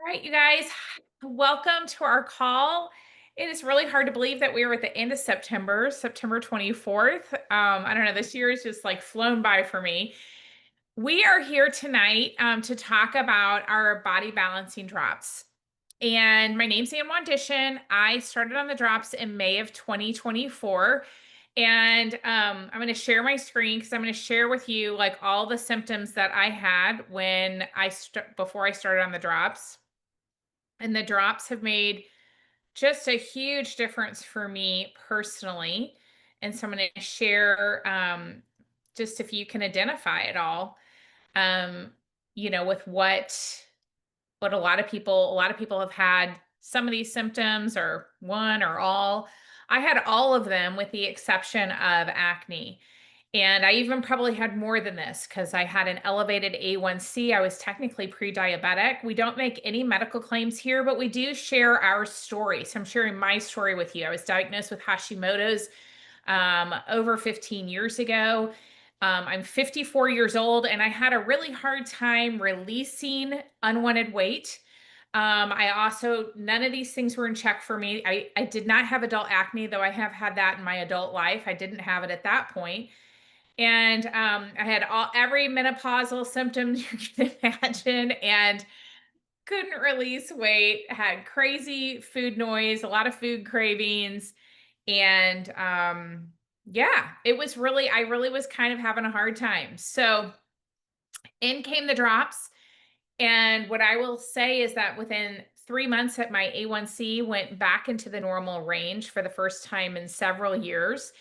All right, you guys, welcome to our call. It is really hard to believe that we were at the end of September, September 24th. I don't know, this year is just like flown by for me. We are here tonight to talk about our body balancing drops. And my name's Wandishin. I started on the drops in May of 2024. And I'm going to share my screen because I'm going to share with you like all the symptoms that I had when before I started on the drops. And the drops have made just a huge difference for me personally. And so I'm going to share just if you can identify it all, um, with what a lot of people have had some of these symptoms or one or all. I had all of them with the exception of acne. And I even probably had more than this because I had an elevated A1C. I was technically pre-diabetic. We don't make any medical claims here, but we do share our story. So I'm sharing my story with you. I was diagnosed with Hashimoto's over 15 years ago. I'm 54 years old and I had a really hard time releasing unwanted weight. I also, none of these things were in check for me. I did not have adult acne, though I have had that in my adult life. I didn't have it at that point. And I had every menopausal symptom you can imagine and couldn't release weight, had crazy food noise, a lot of food cravings. And yeah, I really was kind of having a hard time. So in came the drops. And what I will say is that within 3 months that my A1C went back into the normal range for the first time in several years.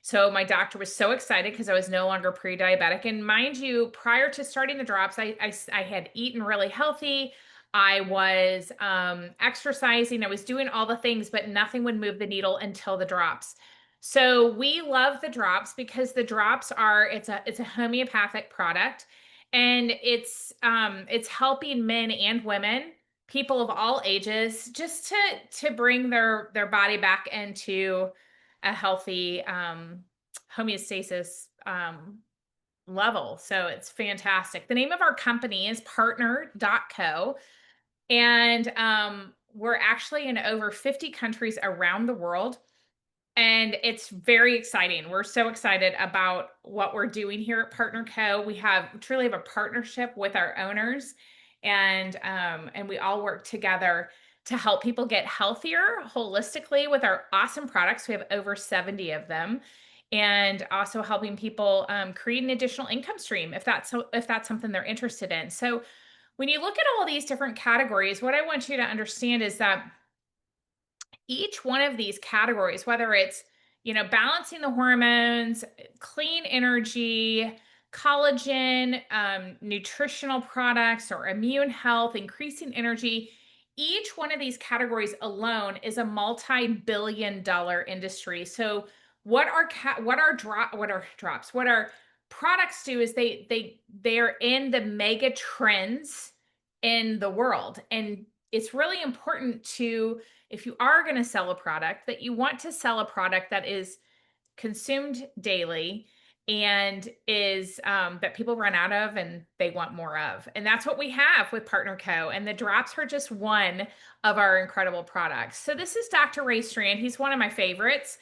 So my doctor was so excited because I was no longer pre-diabetic. And mind you, prior to starting the drops, I had eaten really healthy. I was exercising. I was doing all the things, but nothing would move the needle until the drops. So we love the drops because the drops are it's a homeopathic product, and it's helping men and women, people of all ages, just to bring their body back into a healthy homeostasis level. So it's fantastic. The name of our company is partner.co, and we're actually in over 50 countries around the world, and it's very exciting. We're so excited about what we're doing here at Partner Co. We truly have a partnership with our owners, and we all work together to help people get healthier holistically with our awesome products. We have over 70 of them, and also helping people create an additional income stream if that's something they're interested in. So when you look at all these different categories, what I want you to understand is that each one of these categories, whether it's, balancing the hormones, clean energy, collagen, nutritional products, or immune health, increasing energy, each one of these categories alone is a multi-billion-dollar industry. So what our products do is they are in the mega trends in the world. And it's really important to, if you are going to sell a product, that you want to sell a product that is consumed daily and is that people run out of and they want more of. And that's what we have with Partner Co. And the drops are just one of our incredible products. So this is Dr. Ray Strand. He's one of my favorites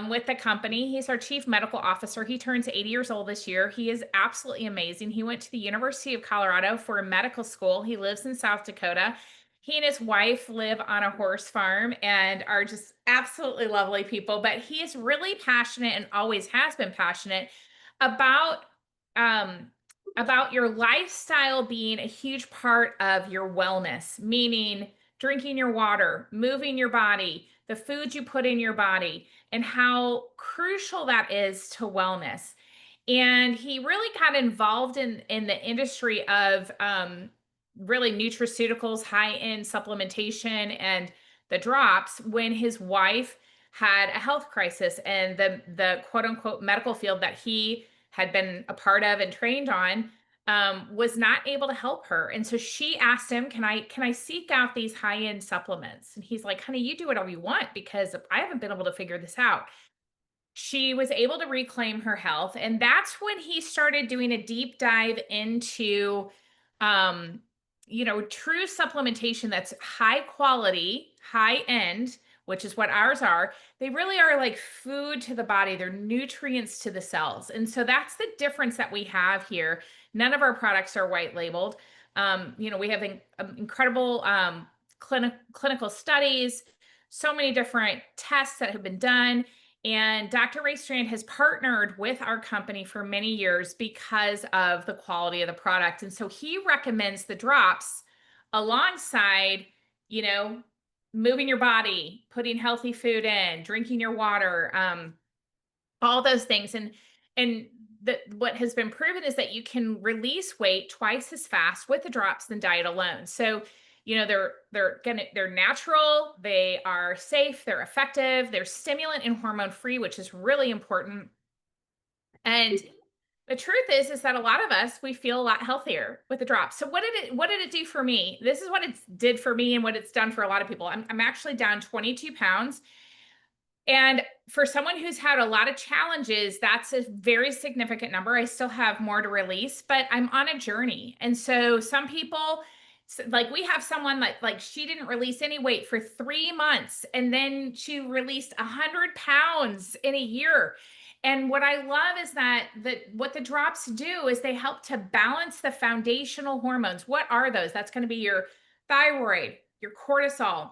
with the company. He's our chief medical officer. He turns 80 years old this year. He is absolutely amazing. He went to the University of Colorado for medical school. He lives in South Dakota. He and his wife live on a horse farm and are just absolutely lovely people. But he is really passionate and always has been passionate about um, about your lifestyle being a huge part of your wellness, meaning drinking your water, moving your body, the foods you put in your body, and how crucial that is to wellness. And he really got involved in the industry of really nutraceuticals, high end supplementation, and the drops when his wife had a health crisis, and the quote unquote medical field that he had been a part of and trained on was not able to help her. And so she asked him, can I seek out these high end supplements? And he's like, honey, you do whatever you want because I haven't been able to figure this out. She was able to reclaim her health, and that's when he started doing a deep dive into um true supplementation that's high quality, high end, which is what ours are. They really are like food to the body. They're nutrients to the cells. And so that's the difference that we have here. None of our products are white labeled. We have incredible clinical studies, so many different tests that have been done. And Dr. Ray Strand has partnered with our company for many years because of the quality of the product. And so he recommends the drops alongside, you know, moving your body, putting healthy food in, drinking your water, all those things. And what has been proven is that you can release weight twice as fast with the drops than diet alone. So, they're natural, they are safe, they're effective, they're stimulant and hormone free, which is really important. And the truth is that a lot of us, we feel a lot healthier with the drops. So what did it do for me? This is what it did for me and what it's done for a lot of people. I'm actually down 22 pounds. And for someone who's had a lot of challenges, that's a very significant number. I still have more to release, but I'm on a journey. And so some people, like we have someone like she didn't release any weight for 3 months, and then she released 100 pounds in a year. And what I love is that what the drops do is they help to balance the foundational hormones. What are those? That's going to be your thyroid, your cortisol,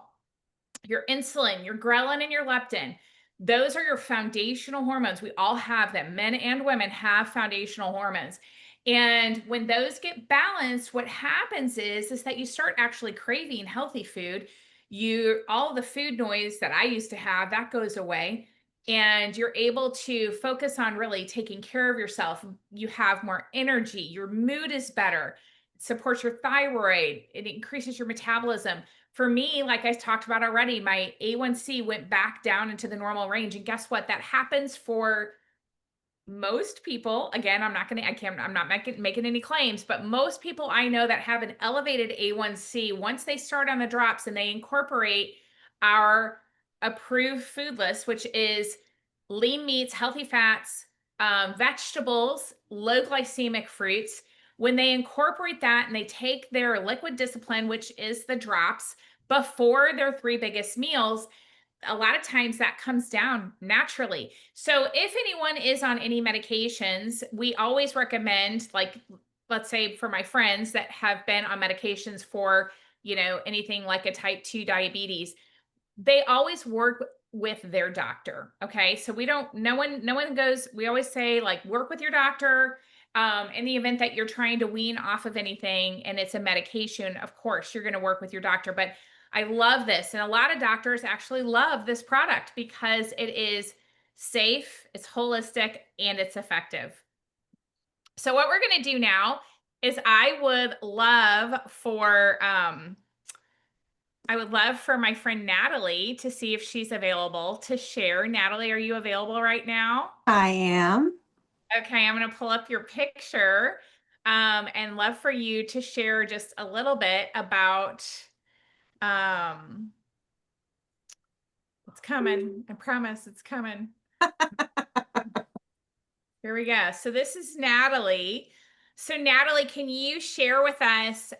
your insulin, your ghrelin, and your leptin. Those are your foundational hormones. We all have them. Men and women have foundational hormones. And when those get balanced, what happens is that you start actually craving healthy food. All the food noise that I used to have, that goes away. And you're able to focus on really taking care of yourself. You have more energy. Your mood is better. It supports your thyroid. It increases your metabolism. For me, like I talked about already, my A1C went back down into the normal range. And guess what? That happens for most people. Again, I'm not making any claims, but most people I know that have an elevated A1C, once they start on the drops and they incorporate our approved food list, which is lean meats, healthy fats, vegetables, low glycemic fruits. When they incorporate that and they take their liquid discipline, which is the drops, before their three biggest meals, a lot of times that comes down naturally. So if anyone is on any medications, we always recommend, like, let's say for my friends that have been on medications for, anything like a type 2 diabetes, they always work with their doctor. Okay. So no one goes, we always say, like, work with your doctor. In the event that you're trying to wean off of anything and it's a medication, of course, you're going to work with your doctor. But I love this. And a lot of doctors actually love this product because it is safe, it's holistic, and it's effective. So what we're going to do now is I would love for my friend Natalie to see if she's available to share. Natalie, are you available right now? I am. Okay, I'm going to pull up your picture, and love for you to share just a little bit about, um, it's coming. I promise it's coming. Here we go. So this is Natalie. So Natalie, can you share with us,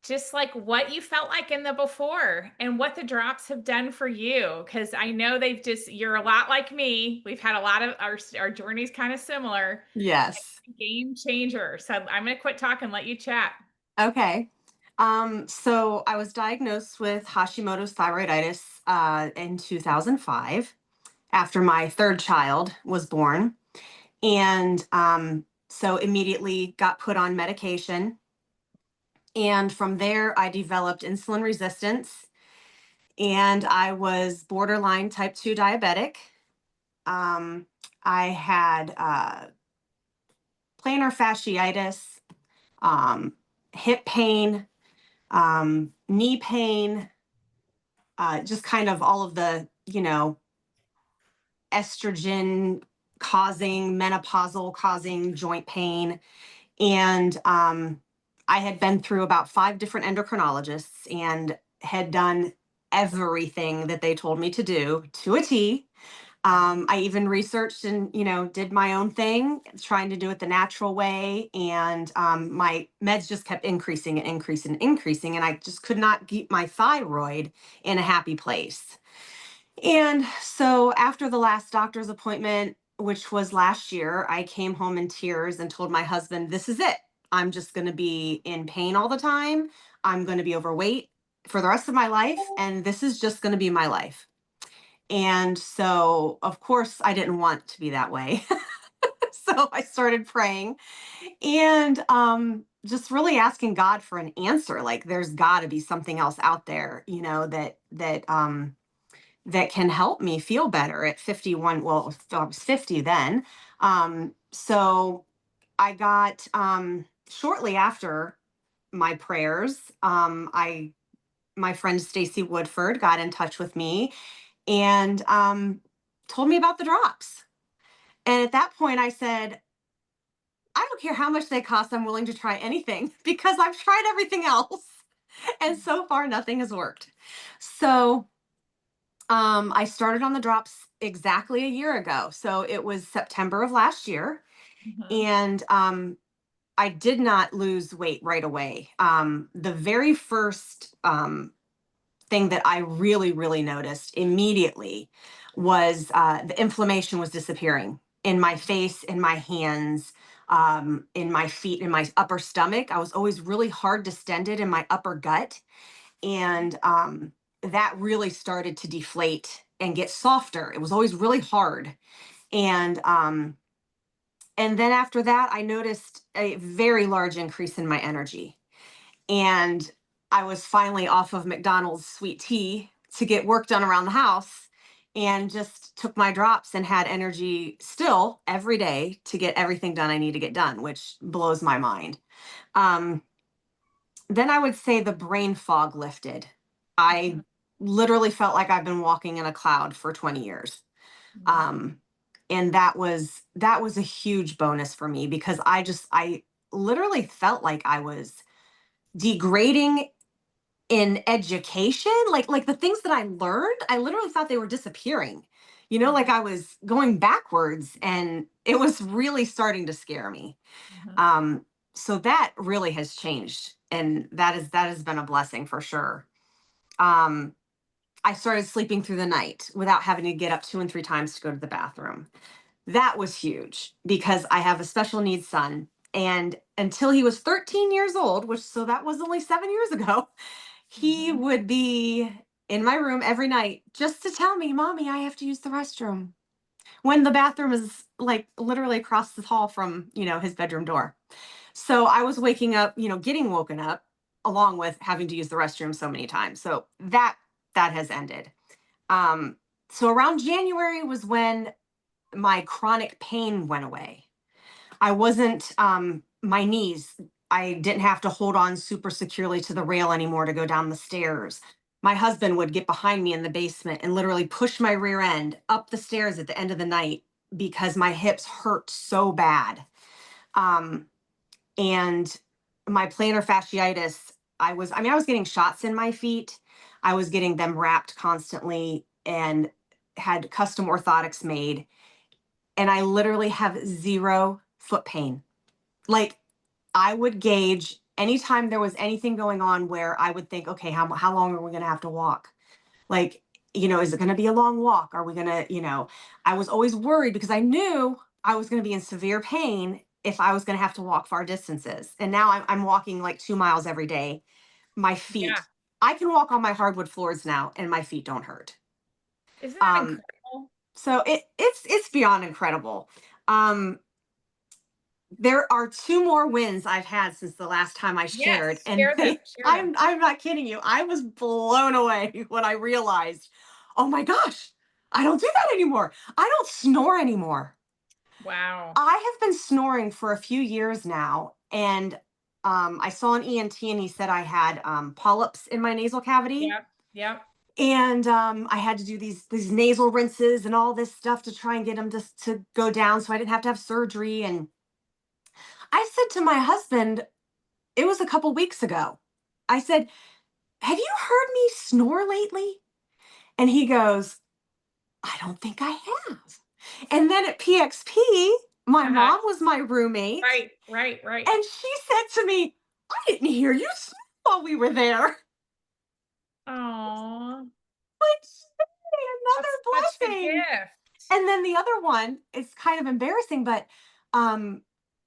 just like what you felt like in the before and what the drops have done for you? Because I know you're a lot like me. We've had a lot of our journeys kind of similar. Yes. Game changer. So I'm going to quit talking and let you chat. Okay. So I was diagnosed with Hashimoto's thyroiditis in 2005 after my third child was born. And so immediately got put on medication. And from there, I developed insulin resistance and I was borderline type 2 diabetic. I had plantar fasciitis, hip pain, knee pain, just kind of all of the, estrogen causing, menopausal causing joint pain. And I had been through about 5 different endocrinologists and had done everything that they told me to do to a T. I even researched and, did my own thing, trying to do it the natural way. And my meds just kept increasing and increasing and increasing. And I just could not keep my thyroid in a happy place. And so after the last doctor's appointment, which was last year, I came home in tears and told my husband, this is it. I'm just going to be in pain all the time. I'm going to be overweight for the rest of my life. And this is just going to be my life. And so, of course, I didn't want to be that way. So I started praying and just really asking God for an answer. Like, there's got to be something else out there, that can help me feel better at 51. Well, I was 50 then. So I got shortly after my prayers, I my friend Stacy Woodford got in touch with me and told me about the drops. And at that point, I said, I don't care how much they cost. I'm willing to try anything because I've tried everything else. And so far, nothing has worked. So I started on the drops exactly a year ago. So it was September of last year. Mhm. And I did not lose weight right away. The very first thing that I really, really noticed immediately was the inflammation was disappearing in my face, in my hands, in my feet, in my upper stomach. I was always really hard distended in my upper gut. And that really started to deflate and get softer. It was always really hard. And and then after that, I noticed a very large increase in my energy. And I was finally off of McDonald's sweet tea to get work done around the house and just took my drops and had energy still every day to get everything done I need to get done, which blows my mind. Um, then I would say the brain fog lifted. I Mhm. literally felt like I've been walking in a cloud for 20 years. Mhm. Um, and that was a huge bonus for me because I literally felt like I was degrading in education, like the things that I learned, I literally thought they were disappearing. Like Mhm. I was going backwards and it was really starting to scare me. Mhm. Um so that really has changed and that has been a blessing for sure. Um I started sleeping through the night without having to get up two and three times to go to the bathroom. That was huge because I have a special needs son and until he was 13 years old, which so that was only 7 years ago, he Mhm. would be in my room every night just to tell me, Mommy, I have to use the restroom. When the bathroom is like literally across the hall from, his bedroom door. So I was waking up, getting woken up along with having to use the restroom so many times. So that has ended. Um, so around January was when my chronic pain went away. I wasn't my knees. I didn't have to hold on super securely to the rail anymore to go down the stairs. My husband would get behind me in the basement and literally push my rear end up the stairs at the end of the night because my hips hurt so bad. Um, and my plantar fasciitis, I was getting shots in my feet. I was getting them wrapped constantly and had custom orthotics made. And I literally have zero foot pain. Like I would gauge anytime there was anything going on where I would think, okay, how long are we going to have to walk? Like, is it going to be a long walk? Are we going to, I was always worried because I knew I was going to be in severe pain if I was going to have to walk far distances. And now I'm walking like 2 miles every day. My Yeah. feet, I can walk on my hardwood floors now and my feet don't hurt. Isn't that Um, incredible? so it's beyond incredible. Um, There are two more wins I've had since the last time I shared, Yes, and share them, share them. I'm not kidding you. I was blown away when I realized, oh my gosh, I don't do that anymore. I don't snore anymore. Wow. I have been snoring for a few years now, and I saw an ENT and he said I had polyps in my nasal cavity. Yep, yep. And I had to do these nasal rinses and all this stuff to try and get them to go down so I didn't have to have surgery. And I said to my husband, it was a couple weeks ago. I said, have you heard me snore lately? And he goes, I don't think I have. And then at PXP, my Uh-huh. mom was my roommate, Right, right, right. and she said to me, I didn't hear you smell while we were there. Aw, Like, "Yay, that's such a another blessing." gift. And then the other one is kind of embarrassing, but um,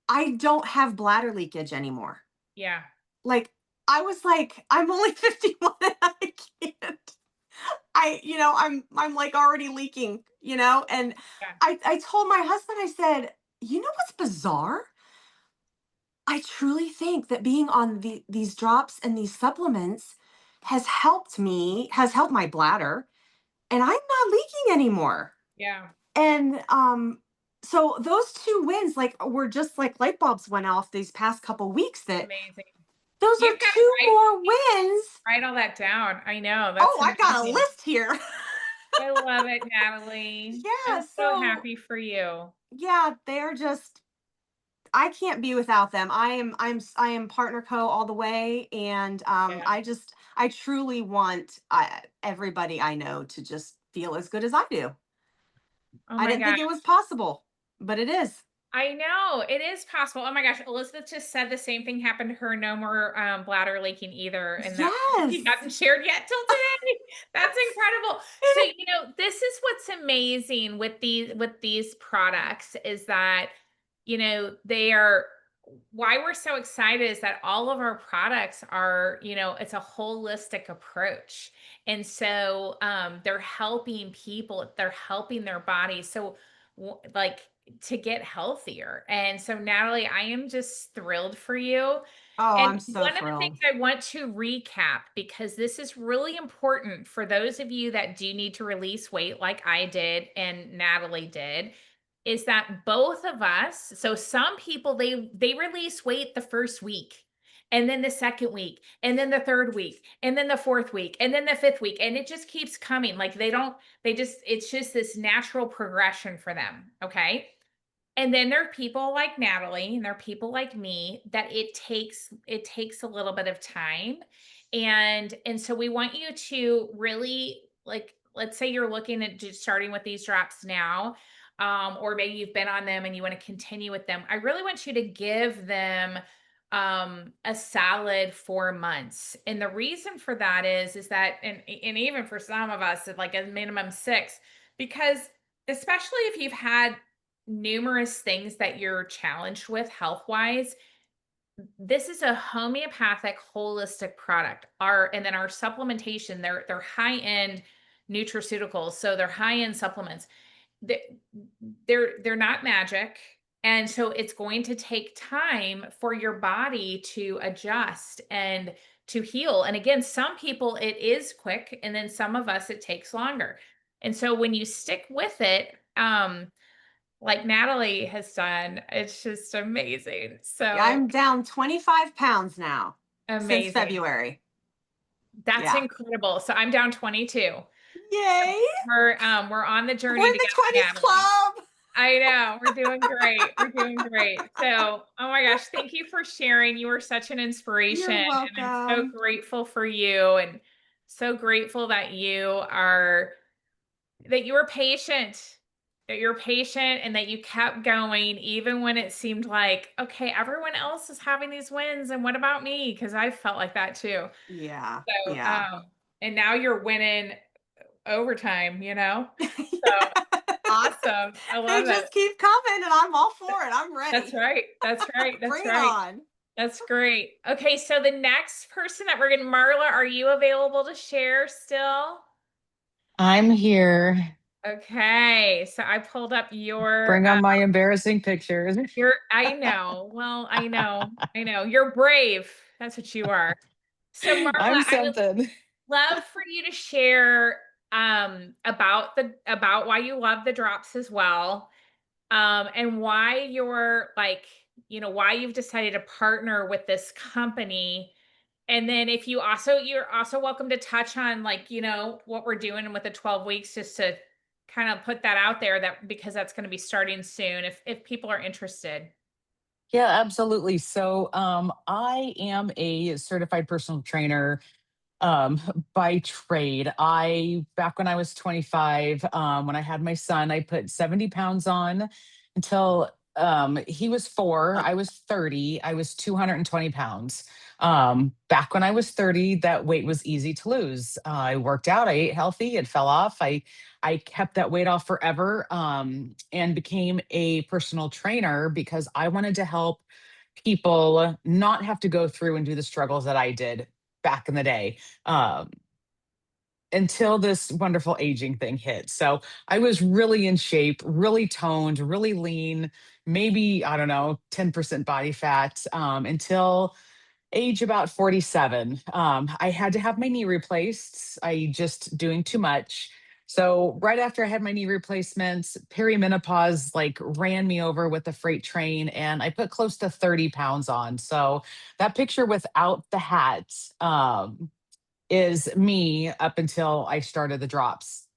I don't have bladder leakage anymore. Yeah, Like, I was like, I'm only 51 and I can't. I'm like already leaking, and yeah, I told my husband, I said, you know what's bizarre? I truly think that being on these drops and these supplements has helped my bladder, and I'm not leaking anymore. yeah. And so those two wins like were just like light bulbs went off these past couple weeks that Amazing. those are You've got to two more wins. write all that down. I know, Oh, that's I got a amazing. list here. I love it, Natalie. Yeah, I'm so so happy for you. yeah, they're just I can't be without them. I am partner co all the way, and Yeah. I truly want everybody I know to just feel as good as I do. Oh I my didn't god. think it was possible, but it is. I know, it is possible. Oh my gosh, Elizabeth just said the same thing happened to her, no more, bladder leaking either, and that Yes. she hadn't shared yet till today. That's incredible. So, this is what's amazing with these products is that, they are why we're so excited is that all of our products are, it's a holistic approach. And so, they're helping people, they're helping their bodies. So, like to get healthier. And so, Natalie, I am just thrilled for you. Oh, And I'm so one of the things thrilled. I want to recap, because this is really important for those of you that do need to release weight, like I did and Natalie did, is that both of us, so some people they release weight the first week, and then the second week, and then the third week, and then the fourth week, and then the fifth week, and it just keeps coming. Like they just it's just this natural progression for them, okay? And then there are people like Natalie and there are people like me that it takes a little bit of time. And so we want you to really, like, let's say you're looking at just starting with these drops now, or maybe you've been on them and you want to continue with them. I really want you to give them a solid 4 months. And the reason for that is that and even for some of us, it's like a minimum 6, because especially if you've had numerous things that you're challenged with health wise, this is a homeopathic holistic product. Our supplementation, they're high end nutraceuticals, so they're high end supplements. They- they're not magic, and so it's going to take time for your body to adjust and to heal. And again, some people it is quick, and then some of us it takes longer. And so when you stick with it, like Natalie has done, it's just amazing. Yeah, So I'm down 25 pounds now since amazing. February. That's Yeah. incredible. So I'm down 22. So Yay. we're on the We're journey in the together, 20s Natalie. club. I know. We're doing great. We're doing great. So, oh my gosh, thank you for sharing. You were such an inspiration, You're and I'm so welcome. grateful for you and so grateful that you were patient, that you're patient and that you kept going even when it seemed like, okay, everyone else is having these wins and what about me? Because I felt like that too. Yeah. So, Yeah. and now you're winning overtime, you know? So awesome. I They love it. just keep coming and I'm all for it. I'm That's ready. right. That's right. That's Bring it right. on. That's great. Okay, so the next person that we're getting, Marla, are you available to share still? I'm here. Okay, so I pulled up Bring on my embarrassing pictures. I know. Well, I know. I know. You're brave. That's what you are. So Marla, I'm I would something. love for you to share about why you love the drops as well. And why you're like, why you've decided to partner with this company. And then if you're also welcome to touch on like, what we're doing with the 12 weeks, just to kind of put that out there, that because that's going to be starting soon if people are interested. Yeah, absolutely. So I am a certified personal trainer. um, by trade. Back when I was 25, when I had my son, I put 70 pounds on until he was 4. I was 30. I was 220 pounds. Back when I was 30, that weight was easy to lose. I worked out, I ate healthy, it fell off. I kept that weight off forever, and became a personal trainer because I wanted to help people not have to go through and do the struggles that I did back in the day, um, until this wonderful aging thing hit. So I was really in shape, really toned, really lean, maybe, I don't know, 10% body fat, until age about 47. I had to have my knee replaced. I just doing too much. So right after I had my knee replacements, perimenopause like ran me over with the freight train, and I put close to 30 pounds on. So that picture without the hat, is me up until I started the drops.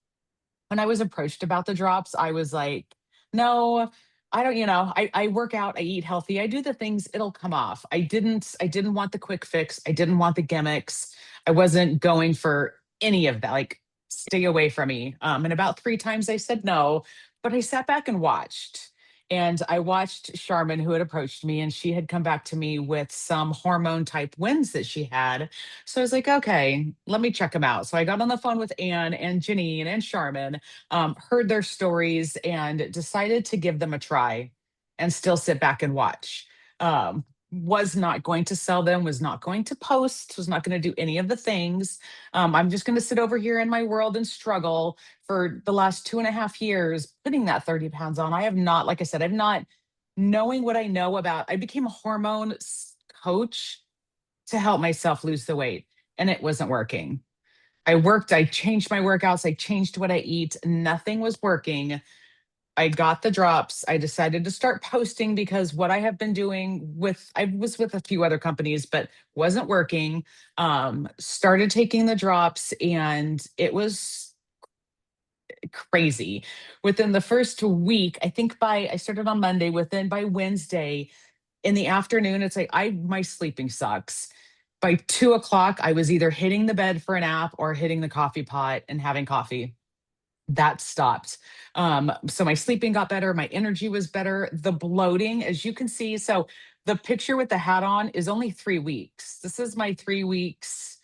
When I was approached about the drops, I was like, no, I don't, I work out, I eat healthy, I do the things, it'll come off. I didn't want the quick fix. I didn't want the gimmicks. I wasn't going for any of that. Like, stay away from me. And about 3 times I said no, but I sat back and watched. And I watched Charmin, who had approached me, and she had come back to me with some hormone type wins that she had. So I was like, okay, let me check them out. So I got on the phone with Anne and Janine and Charmin, heard their stories, and decided to give them a try and still sit back and watch. Was not going to sell them, was not going to post, was not going to do any of the things. I'm just going to sit over here in my world and struggle for the last 2.5 years, putting that 30 pounds on. I have not, like I said, I've not knowing what I know about, I became a coach to help myself lose the weight, and it wasn't working. I changed my workouts, I changed what I eat, nothing was working. I got the drops. I decided to start posting because what I have been doing I was with a few other companies, but wasn't working. Started taking the drops, and it was crazy. Within the first week, I started on Monday, within by Wednesday, in the afternoon, it's like my sleeping sucks. By 2 o'clock, I was either hitting the bed for a nap or hitting the coffee pot and having coffee. That stopped. So my sleeping got better, my energy was better. The bloating, as you can see, so the picture with the hat on is only 3 weeks. This is my 3 weeks.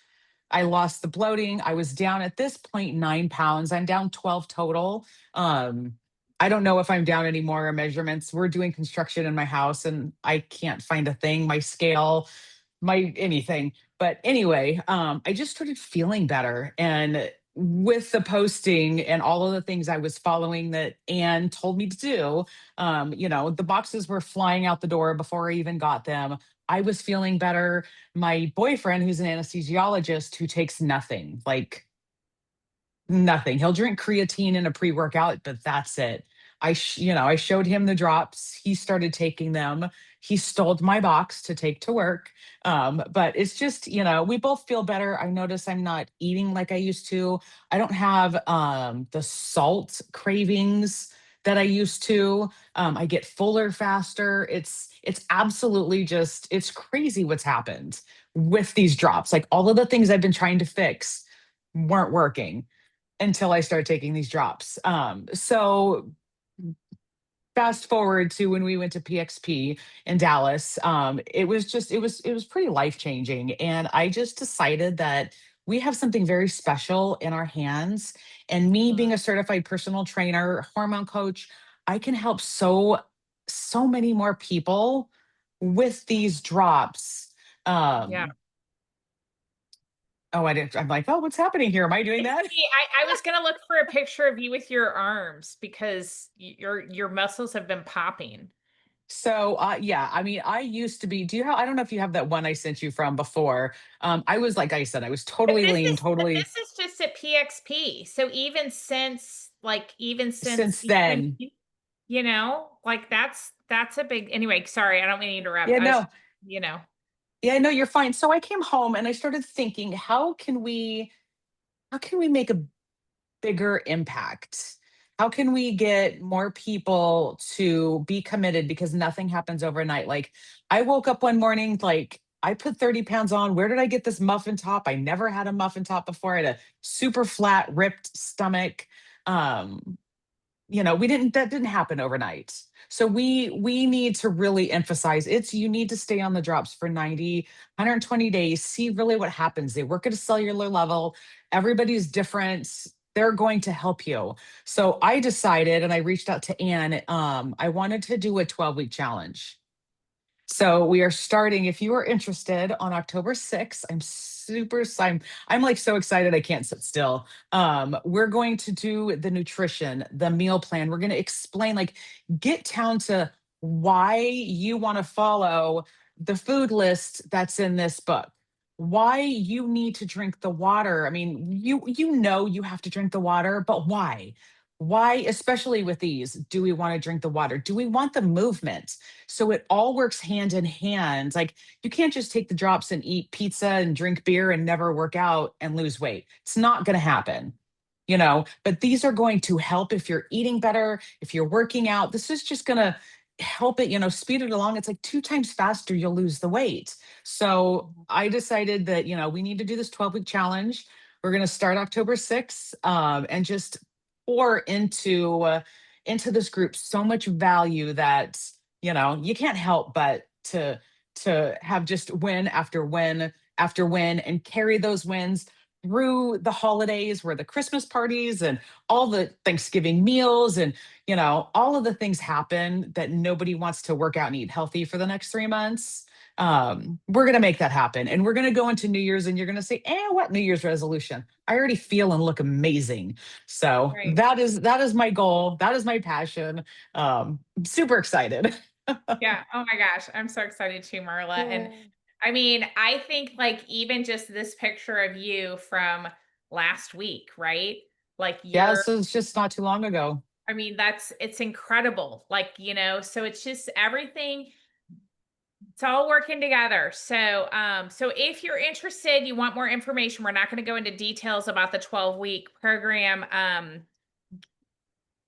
I lost the bloating. I was down at this point 9 pounds. I'm down 12 total. Um, I don't know if I'm down any more measurements. We're doing construction in my house and I can't find a thing. My scale, my anything. But anyway, I just started feeling better. And with the posting and all of the things I was following that Anne told me to do, the boxes were flying out the door before I even got them. I was feeling better. My boyfriend, who's an anesthesiologist who takes nothing, like nothing. He'll drink creatine in a pre-workout, but that's it. I showed him the drops. He started taking them. He stole my box to take to work. But it's just, we both feel better. I notice I'm not eating like I used to. I don't have the salt cravings that I used to. I get fuller faster. It's absolutely just it's crazy what's happened with these drops. Like all of the things I've been trying to fix weren't working until I started taking these drops. So fast forward to when we went to PXP in Dallas, it was pretty life changing, and I just decided that we have something very special in our hands. And me being a certified personal trainer, hormone coach, I can help so many more people with these drops. Yeah. Um, oh, I didn't. I'm like, oh, what's happening here? Am I doing It's that? me. I was gonna look for a picture of you with your arms because your muscles have been popping. So, yeah, I mean, I used to be. I don't know if you have that one I sent you from before. I was like I said, I was But totally lean, totally this is just at PXP. So even since since then. like that's a big anyway, sorry, I don't mean to interrupt. Yeah, I was, no, you know. yeah, no, you're fine. So I came home and I started thinking, how can we make a bigger impact? How can we get more people to be committed? Because nothing happens overnight. Like I woke up one morning, like I put 30 pounds on. Where did I get this muffin top? I never had a muffin top before. I had a super flat, ripped stomach. Um, we didn't that didn't happen overnight. So we need to really emphasize it's you need to stay on the drops for 90, 120 days, see really what happens. They work at a cellular level. Everybody's different. They're going to help you. So I decided and I reached out to Anne. I wanted to do a 12-week challenge. So we are starting, if you are interested, on October 6th. I'm like so excited I can't sit still. We're going to do the nutrition, the meal plan. We're going to explain, like, get down to why you want to follow the food list that's in this book. Why you need to drink the water. I mean, you know you have to drink the water, but why? Why, especially with these, do we want to drink the water? Do we want the movement? So it all works hand in hand. Like you can't just take the drops and eat pizza and drink beer and never work out and lose weight. It's not going to happen, but these are going to help if you're eating better, if you're working out. This is just going to help it, speed it along. It's like 2 times faster you'll lose the weight. So I decided that, we need to do this 12-week challenge. We're going to start October 6th and just pour into this group so much value that you can't help but to have just win after win after win and carry those wins through the holidays where the Christmas parties and all the Thanksgiving meals and all of the things happen that nobody wants to work out and eat healthy for the next 3 months. We're going to make that happen, and we're going to go into New Year's and you're going to say, what New Year's resolution? I already feel and look amazing. So Right. that is my goal, that is my passion. I'm super excited. Yeah. Oh my gosh. I'm so excited too, Marla. And I mean, I think like even just this picture of you from last week, right? Like Yeah, you're, so it's just not too long ago. I mean, it's incredible. Like, so it's just everything, it's all working together. So if you're interested, you want more information, we're not going to go into details about the 12-week program.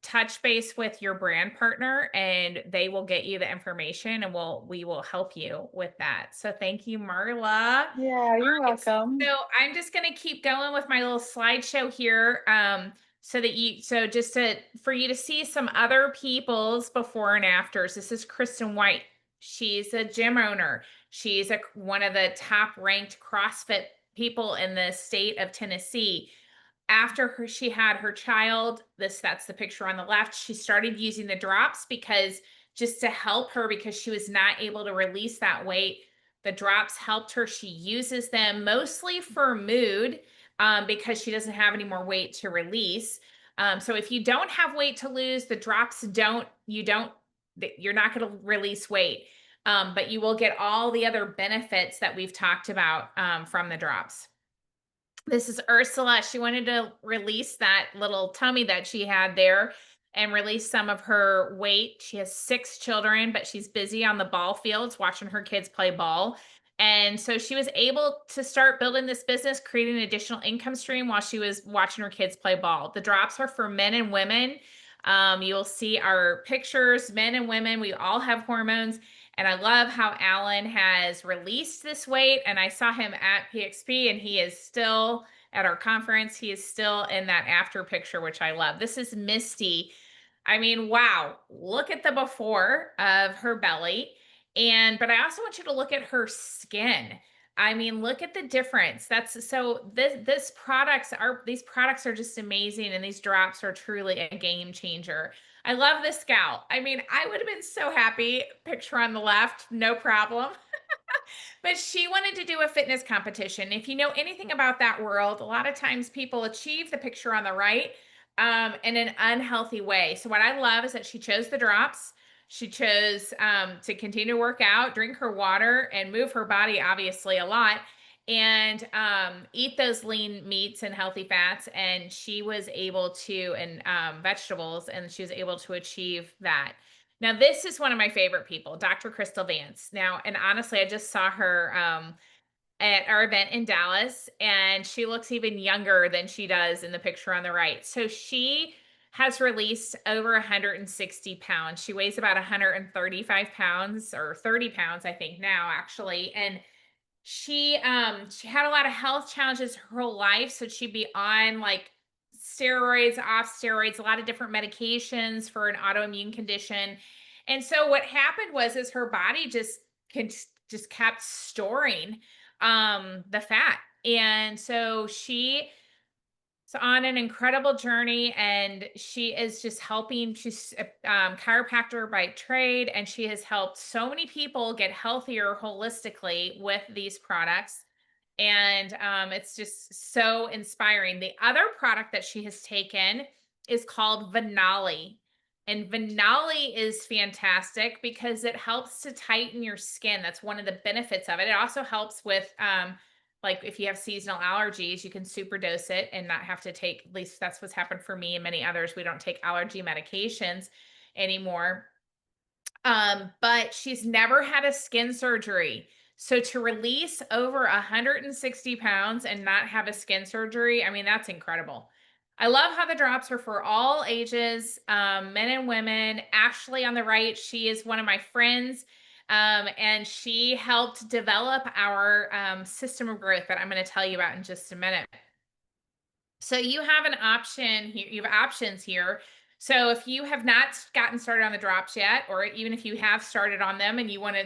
Touch base with your brand partner and they will get you the information and we will help you with that. So thank you, Marla. Yeah, you're welcome. So I'm just going to keep going with my little slideshow here. So just to for you to see some other people's before and afters. This is Kristen White. She's a gym owner. She's one of the top ranked CrossFit people in the state of Tennessee. After she had her child, that's the picture on the left, she started using the drops because just to help her because she was not able to release that weight. The drops helped her. She uses them mostly for mood because she doesn't have any more weight to release. So if you don't have weight to lose, the drops you're not going to release weight, but you will get all the other benefits that we've talked about from the drops. This is Ursula. She wanted to release that little tummy that she had there and release some of her weight. She has 6 children, but she's busy on the ball fields watching her kids play ball. And so she was able to start building this business, creating an additional income stream while she was watching her kids play ball. The drops are for men and women. You'll see our pictures, men and women. We all have hormones. And I love how Alan has released this weight. And I saw him at PXP and he is still at our conference. He is still in that after picture, which I love. This is Misty. I mean, wow, look at the before of her belly. But I also want you to look at her skin. I mean, look at the difference. That's so these products are just amazing and these drops are truly a game changer. I love this gal. I mean, I would have been so happy. Picture on the left, no problem. But she wanted to do a fitness competition. If you know anything about that world, a lot of times people achieve the picture on the right in an unhealthy way. So what I love is that she chose the drops. She chose to continue to work out, drink her water, and move her body obviously a lot, and eat those lean meats and healthy fats. And she was able to, and vegetables, and she was able to achieve that. Now, this is one of my favorite people, Dr. Crystal Vance. Now, and honestly, I just saw her at our event in Dallas, and she looks even younger than she does in the picture on the right. So she has released over 160 pounds. She weighs about 135 pounds or 30 pounds, I think, now, actually. And She had a lot of health challenges her whole life, so she'd be on like steroids, off steroids, a lot of different medications for an autoimmune condition. And so what happened was is her body con- just kept storing the fat. And so she is on an incredible journey, and she is just helping. She's a chiropractor by trade, and she has helped so many people get healthier holistically with these products. And it's just so inspiring. The other product that she has taken is called Vanali. And Vanali is fantastic because it helps to tighten your skin. That's one of the benefits of it. It also helps with like if you have seasonal allergies, you can superdose it and not have to take, at least that's what's happened for me and many others. We don't take allergy medications anymore. But she's never had a skin surgery. So to release over 160 pounds and not have a skin surgery, I mean, that's incredible. I love how the drops are for all ages, men and women. Ashley on the right, she is one of my friends. And she helped develop our system of growth that I'm going to tell you about in just a minute. So you have an option here. You have options here. So if you have not gotten started on the drops yet, or even if you have started on them and you want to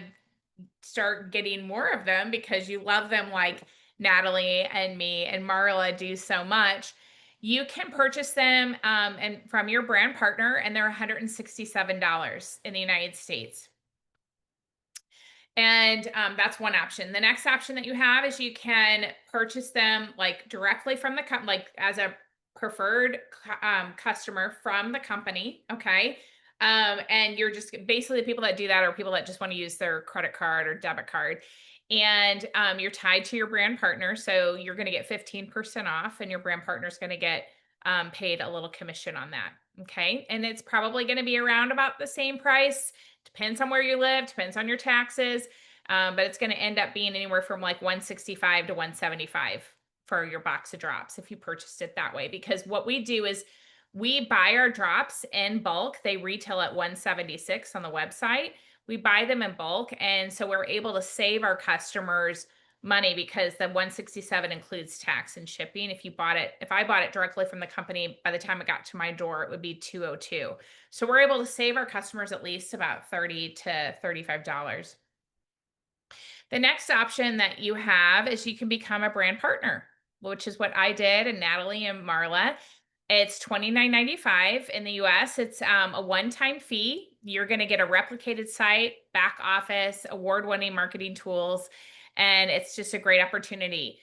start getting more of them because you love them like Natalie and me and Marla do so much, you can purchase them and from your brand partner, and they're $167 in the United States. And that's one option. The next option that you have is you can purchase them like directly from the like as a preferred customer from the company. Okay. And you're just basically the people that do that are people that just want to use their credit card or debit card. And you're tied to your brand partner. So you're going to get 15% off, and your brand partner is going to get paid a little commission on that. Okay. And it's probably going to be around about the same price. Depends on where you live, depends on your taxes, but it's going to end up being anywhere from like 165 to 175 for your box of drops if you purchased it that way. Because what we do is we buy our drops in bulk. They retail at 176 on the website. We buy them in bulk, and so we're able to save our customers money because the 167 includes tax and shipping. If I bought it directly from the company, by the time it got to my door, it would be 202. So we're able to save our customers at least about $30 to $35. The next option that you have is you can become a brand partner, which is what I did, and Natalie and Marla. It's $29.95 in the US. It's a one-time fee. You're going to get a replicated site, back office, award-winning marketing tools, and it's just a great opportunity.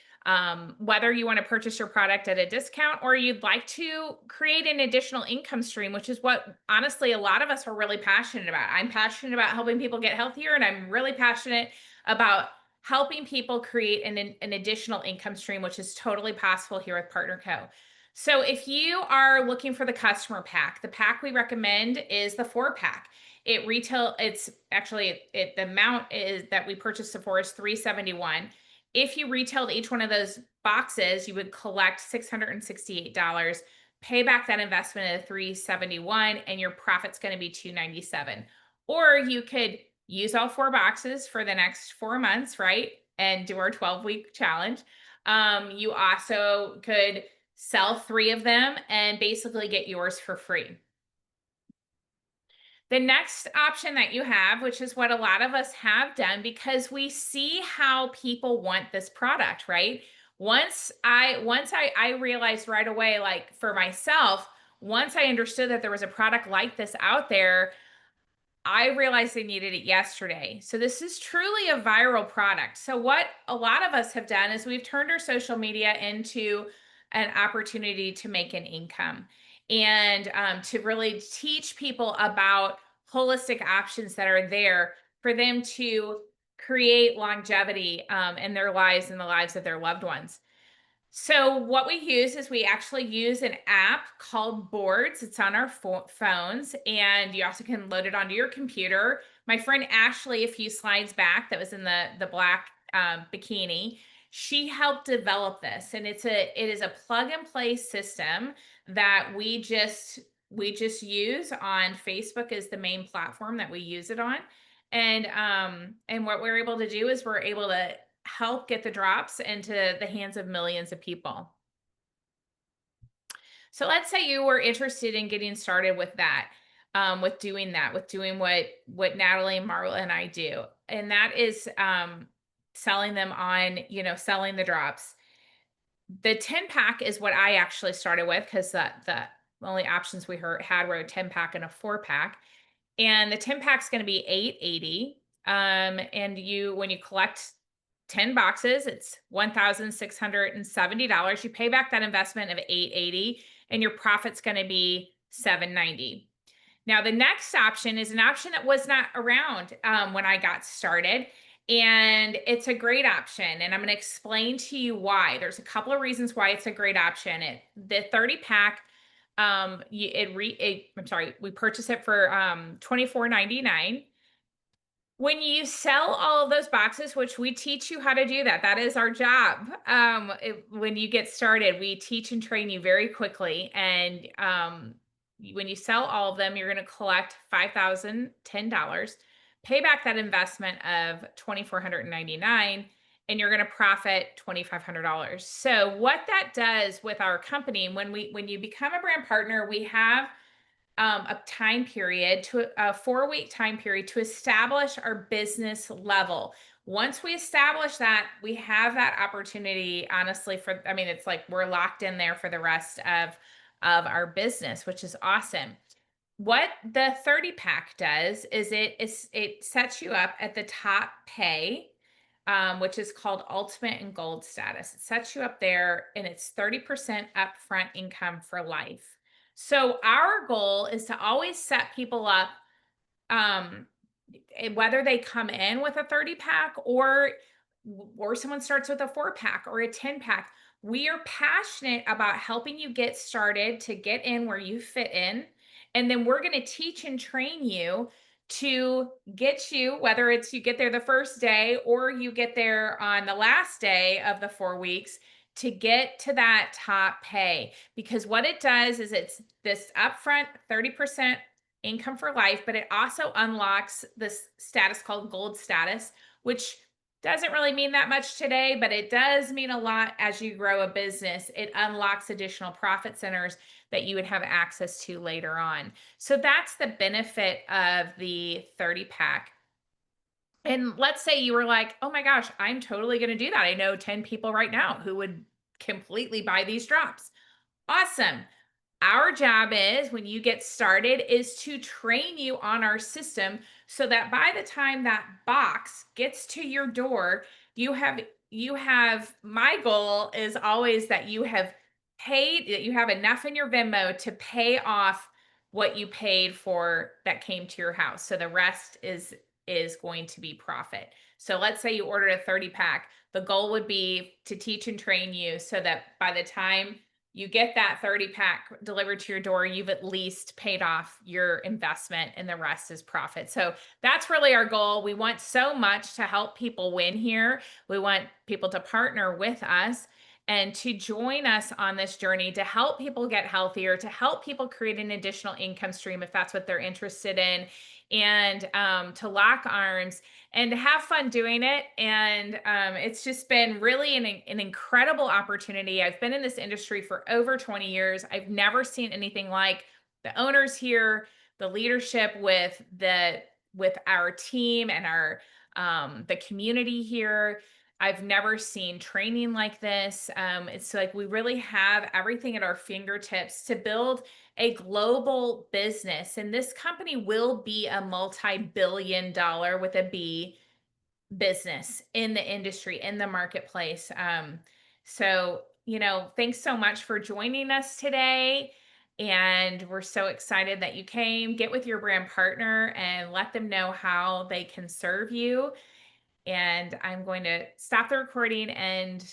Whether you want to purchase your product at a discount or you'd like to create an additional income stream, which is what honestly a lot of us are really passionate about. I'm passionate about helping people get healthier, and I'm really passionate about helping people create an additional income stream, which is totally possible here with Partner Co. So if you are looking for the customer pack, the pack we recommend is the 4-pack. It's actually the amount is that we purchased it for is $371. If you retailed each one of those boxes, you would collect $668, pay back that investment of $371, and your profit's going to be $297. Or you could use all 4 boxes for the next 4 months, right? And do our 12-week challenge. You also could sell 3 of them and basically get yours for free. The next option that you have, which is what a lot of us have done because we see how people want this product, right? Once I realized right away, like for myself, once I understood that there was a product like this out there, I realized they needed it yesterday. So this is truly a viral product. So what a lot of us have done is we've turned our social media into an opportunity to make an income and to really teach people about holistic options that are there for them to create longevity in their lives and the lives of their loved ones. So what we use is we actually use an app called Boards. It's on our phones, and you also can load it onto your computer. My friend Ashley, a few slides back, that was in the black bikini, she helped develop this, and it is a plug and play system that we just use on Facebook is the main platform that we use it on, and what we're able to do is we're able to help get the drops into the hands of millions of people. So let's say you were interested in getting started with that, with doing what Natalie and Marla and I do, and that is selling them on, selling the drops. The 10 pack is what I actually started with because the only options we had were a 10 pack and a 4 pack, and the 10 pack is going to be 880. And when you collect 10 boxes, it's $1,670. You pay back that investment of 880, and your profit's going to be 790. Now, the next option is an option that was not around when I got started, and it's a great option. And I'm going to explain to you why. There's a couple of reasons why it's a great option. The 30 pack, we purchase it for $24.99. When you sell all of those boxes, which we teach you how to do that is our job. When you get started, we teach and train you very quickly. And when you sell all of them, you're going to collect $5,010, pay back that investment of $2,499, and you're going to profit $2,500. So what that does with our company, when you become a brand partner, we have a time period, to a 4-week time period, to establish our business level. Once we establish that, we have that opportunity, honestly, it's like we're locked in there for the rest of our business, which is awesome. What the 30 pack does is it sets you up at the top pay, which is called ultimate and gold status. It sets you up there, and it's 30% upfront income for life. So our goal is to always set people up, um, whether they come in with a 30 pack or someone starts with a 4 pack or a 10 pack. We are passionate about helping you get started to get in where you fit in. And then we're going to teach and train you to get you, whether it's you get there the first day or you get there on the last day of the 4 weeks, to get to that top pay. Because what it does is it's this upfront 30% income for life, but it also unlocks this status called gold status, which doesn't really mean that much today, but it does mean a lot as you grow a business. It unlocks additional profit centers that you would have access to later on. So that's the benefit of the 30 pack. And let's say you were like, oh my gosh, I'm totally going to do that. I know 10 people right now who would completely buy these drops. Awesome. Our job is, when you get started, is to train you on our system so that by the time that box gets to your door, my goal is always that you have paid, that you have enough in your Venmo to pay off what you paid for that came to your house. So the rest is going to be profit. So let's say you ordered a 30 pack. The goal would be to teach and train you so that by the time you get that 30 pack delivered to your door, you've at least paid off your investment and the rest is profit. So that's really our goal. We want so much to help people win here. We want people to partner with us and to join us on this journey to help people get healthier, to help people create an additional income stream if that's what they're interested in, and to lock arms and to have fun doing it. And it's just been really an incredible opportunity. I've been in this industry for over 20 years. I've never seen anything like the owners here, the leadership with our team and our the community here. I've never seen training like this. It's like we really have everything at our fingertips to build a global business. And this company will be a multi-billion-dollar, with a B, business in the industry, in the marketplace. So, thanks so much for joining us today. And we're so excited that you came. Get with your brand partner and let them know how they can serve you. And I'm going to stop the recording and